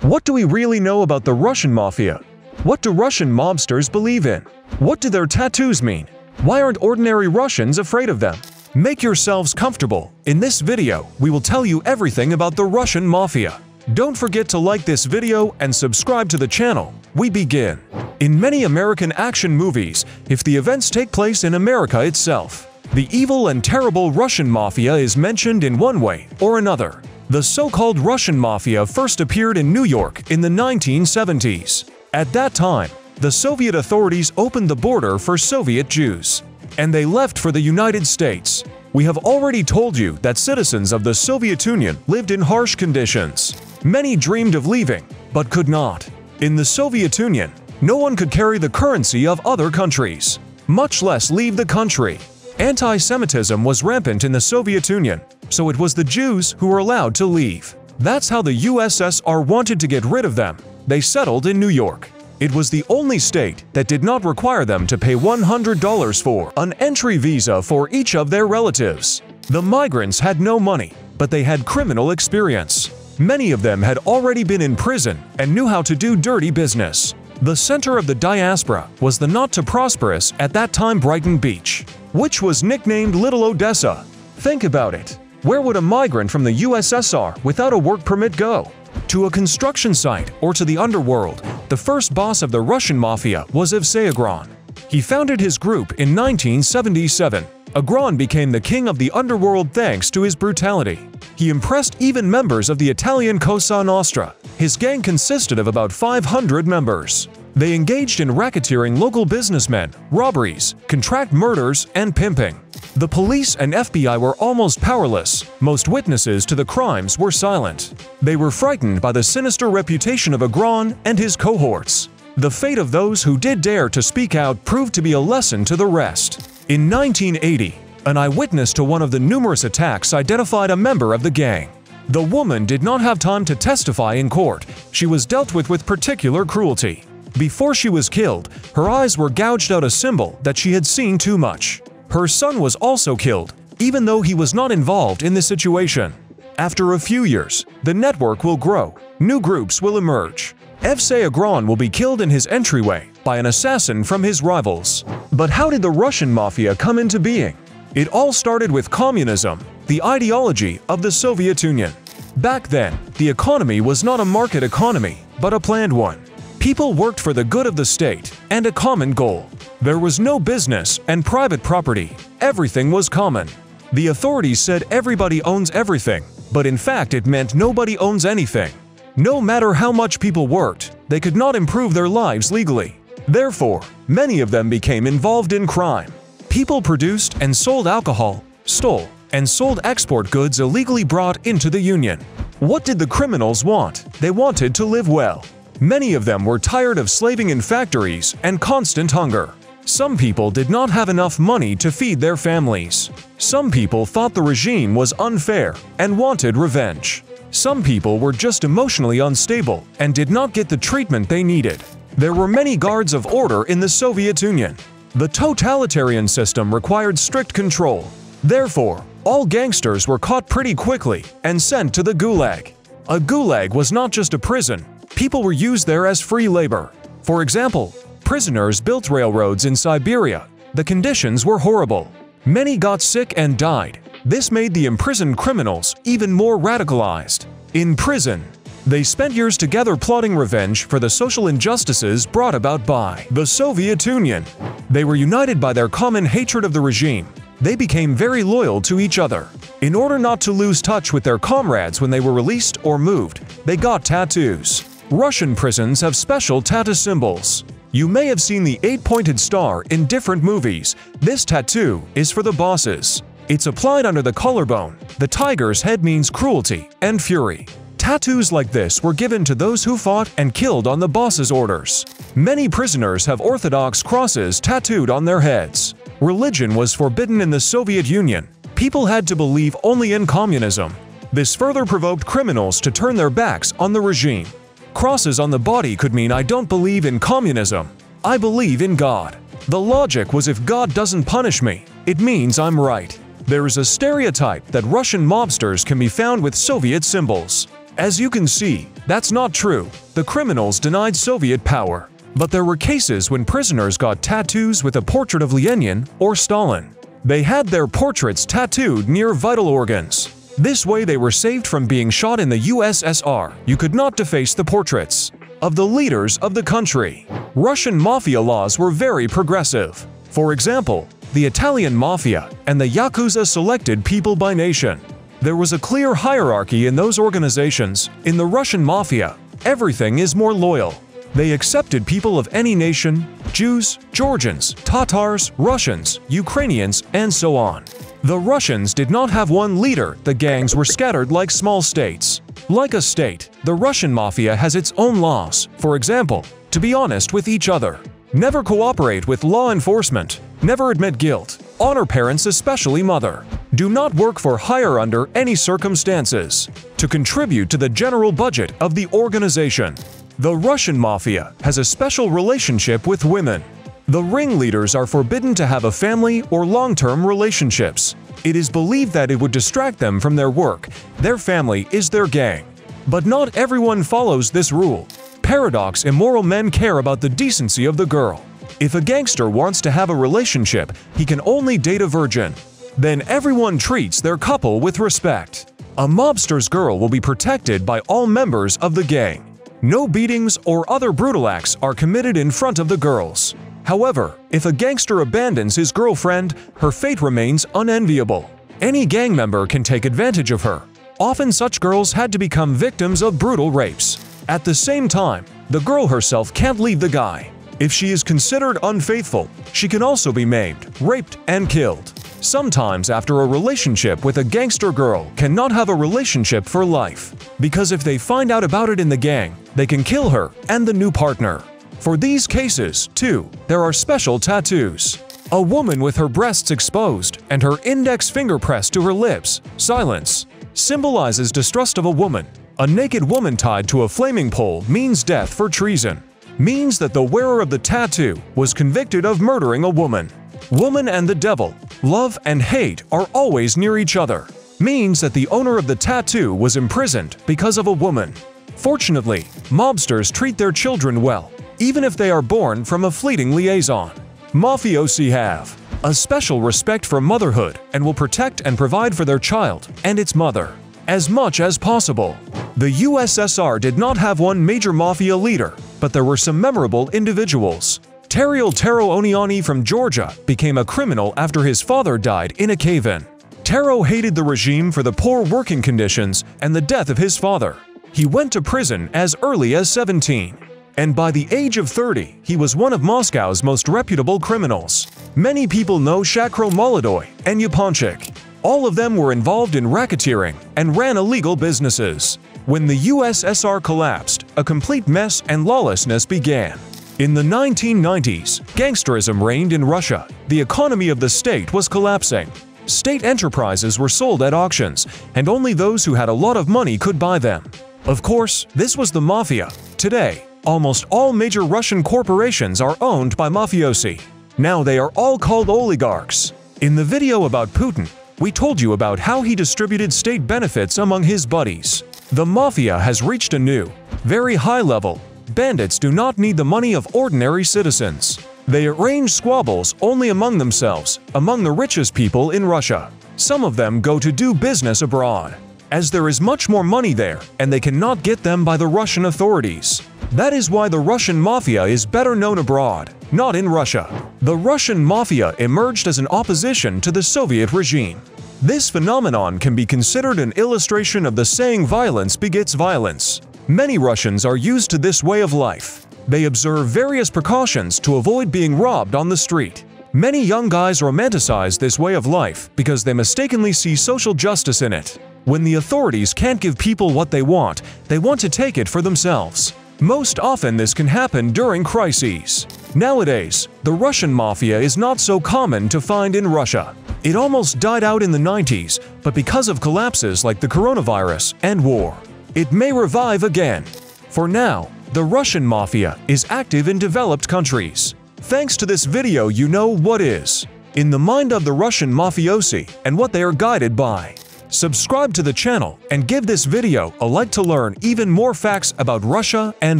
What do we really know about the Russian Mafia? What do Russian mobsters believe in? What do their tattoos mean? Why aren't ordinary Russians afraid of them? Make yourselves comfortable. In this video, we will tell you everything about the Russian Mafia. Don't forget to like this video and subscribe to the channel. We begin. In many American action movies, if the events take place in America itself, the evil and terrible Russian Mafia is mentioned in one way or another. The so-called Russian Mafia first appeared in New York in the 1970s. At that time, the Soviet authorities opened the border for Soviet Jews, and they left for the United States. We have already told you that citizens of the Soviet Union lived in harsh conditions. Many dreamed of leaving, but could not. In the Soviet Union, no one could carry the currency of other countries, much less leave the country. Anti-Semitism was rampant in the Soviet Union, so it was the Jews who were allowed to leave. That's how the USSR wanted to get rid of them. They settled in New York. It was the only state that did not require them to pay $100 for an entry visa for each of their relatives. The migrants had no money, but they had criminal experience. Many of them had already been in prison and knew how to do dirty business. The center of the diaspora was the not-too-prosperous at that time Brighton Beach, which was nicknamed Little Odessa. Think about it. Where would a migrant from the USSR without a work permit go? To a construction site or to the underworld. The first boss of the Russian Mafia was Agron. He founded his group in 1977. Agron became the king of the underworld thanks to his brutality. He impressed even members of the Italian Cosa Nostra. His gang consisted of about 500 members. They engaged in racketeering local businessmen, robberies, contract murders, and pimping. The police and FBI were almost powerless. Most witnesses to the crimes were silent. They were frightened by the sinister reputation of Agron and his cohorts. The fate of those who did dare to speak out proved to be a lesson to the rest. In 1980, an eyewitness to one of the numerous attacks identified a member of the gang. The woman did not have time to testify in court. She was dealt with particular cruelty. Before she was killed, her eyes were gouged out, a symbol that she had seen too much. Her son was also killed, even though he was not involved in the situation. After a few years, the network will grow. New groups will emerge. Agron will be killed in his entryway by an assassin from his rivals. But how did the Russian Mafia come into being? It all started with communism, the ideology of the Soviet Union. Back then, the economy was not a market economy, but a planned one. People worked for the good of the state and a common goal. There was no business and private property. Everything was common. The authorities said everybody owns everything, but in fact it meant nobody owns anything. No matter how much people worked, they could not improve their lives legally. Therefore, many of them became involved in crime. People produced and sold alcohol, stole and sold export goods illegally brought into the Union. What did the criminals want? They wanted to live well. Many of them were tired of slaving in factories and constant hunger. Some people did not have enough money to feed their families. Some people thought the regime was unfair and wanted revenge. Some people were just emotionally unstable and did not get the treatment they needed. There were many guards of order in the Soviet Union. The totalitarian system required strict control. Therefore, all gangsters were caught pretty quickly and sent to the Gulag. A Gulag was not just a prison. People were used there as free labor. For example, prisoners built railroads in Siberia. The conditions were horrible. Many got sick and died. This made the imprisoned criminals even more radicalized. In prison, they spent years together plotting revenge for the social injustices brought about by the Soviet Union. They were united by their common hatred of the regime. They became very loyal to each other. In order not to lose touch with their comrades when they were released or moved, they got tattoos. Russian prisons have special tattoo symbols. You may have seen the 8-pointed star in different movies. This tattoo is for the bosses. It's applied under the collarbone. The tiger's head means cruelty and fury. Tattoos like this were given to those who fought and killed on the boss's orders. Many prisoners have Orthodox crosses tattooed on their heads. Religion was forbidden in the Soviet Union. People had to believe only in communism. This further provoked criminals to turn their backs on the regime. Crosses on the body could mean I don't believe in communism. I believe in God. The logic was if God doesn't punish me, it means I'm right. There is a stereotype that Russian mobsters can be found with Soviet symbols. As you can see, That's not true. The criminals denied Soviet power. But there were cases when prisoners got tattoos with a portrait of Lenin or Stalin. They had their portraits tattooed near vital organs. This way they were saved from being shot in the USSR. You could not deface the portraits of the leaders of the country. Russian mafia laws were very progressive. For example, the Italian mafia and the Yakuza selected people by nation. There was a clear hierarchy in those organizations. In the Russian mafia, everything is more loyal. They accepted people of any nation: Jews, Georgians, Tatars, Russians, Ukrainians, and so on. The Russians did not have one leader. The gangs were scattered like small states. Like a state, the Russian mafia has its own laws. For example, to be honest with each other, never cooperate with law enforcement, never admit guilt, honor parents, especially mother, do not work for hire under any circumstances, to contribute to the general budget of the organization. The Russian mafia has a special relationship with women. The ringleaders are forbidden to have a family or long-term relationships. It is believed that it would distract them from their work. Their family is their gang. But not everyone follows this rule. Paradox: immoral men care about the decency of the girl. If a gangster wants to have a relationship, he can only date a virgin. Then everyone treats their couple with respect. A mobster's girl will be protected by all members of the gang. No beatings or other brutal acts are committed in front of the girls. However, if a gangster abandons his girlfriend, her fate remains unenviable. Any gang member can take advantage of her. Often such girls had to become victims of brutal rapes. At the same time, the girl herself can't leave the guy. If she is considered unfaithful, she can also be maimed, raped, and killed. Sometimes after a relationship with a gangster girl cannot have a relationship for life, because if they find out about it in the gang, they can kill her and the new partner. For these cases, too, there are special tattoos. A woman with her breasts exposed and her index finger pressed to her lips, silence, symbolizes distrust of a woman. A naked woman tied to a flaming pole means death for treason. Means that the wearer of the tattoo was convicted of murdering a woman. Woman and the devil, love and hate are always near each other. Means that the owner of the tattoo was imprisoned because of a woman. Fortunately, mobsters treat their children well, even if they are born from a fleeting liaison. Mafiosi have a special respect for motherhood and will protect and provide for their child and its mother as much as possible. The USSR did not have one major mafia leader, but there were some memorable individuals. Teriel Tero Oniani from Georgia became a criminal after his father died in a cave-in. Tero hated the regime for the poor working conditions and the death of his father. He went to prison as early as 17. And by the age of 30, he was one of Moscow's most reputable criminals. Many people know Shakro Molodoy and Yaponchik. All of them were involved in racketeering and ran illegal businesses. When the USSR collapsed, a complete mess and lawlessness began. In the 1990s, gangsterism reigned in Russia. The economy of the state was collapsing. State enterprises were sold at auctions, and only those who had a lot of money could buy them. Of course, this was the mafia. Today, almost all major Russian corporations are owned by mafiosi. Now they are all called oligarchs. In the video about Putin, we told you about how he distributed state benefits among his buddies. The mafia has reached a new, very high level. Bandits do not need the money of ordinary citizens. They arrange squabbles only among themselves, among the richest people in Russia. Some of them go to do business abroad, as there is much more money there, and they cannot get them by the Russian authorities. That is why the Russian mafia is better known abroad, not in Russia. The Russian mafia emerged as an opposition to the Soviet regime. This phenomenon can be considered an illustration of the saying violence begets violence. Many Russians are used to this way of life. They observe various precautions to avoid being robbed on the street. Many young guys romanticize this way of life because they mistakenly see social justice in it. When the authorities can't give people what they want to take it for themselves. Most often this can happen during crises. Nowadays, the Russian mafia is not so common to find in Russia. It almost died out in the 90s, but because of collapses like the coronavirus and war, it may revive again. For now, the Russian mafia is active in developed countries. Thanks to this video, you know what is in the mind of the Russian mafiosi and what they are guided by. Subscribe to the channel and give this video a like to learn even more facts about Russia and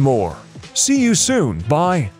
more. See you soon. Bye.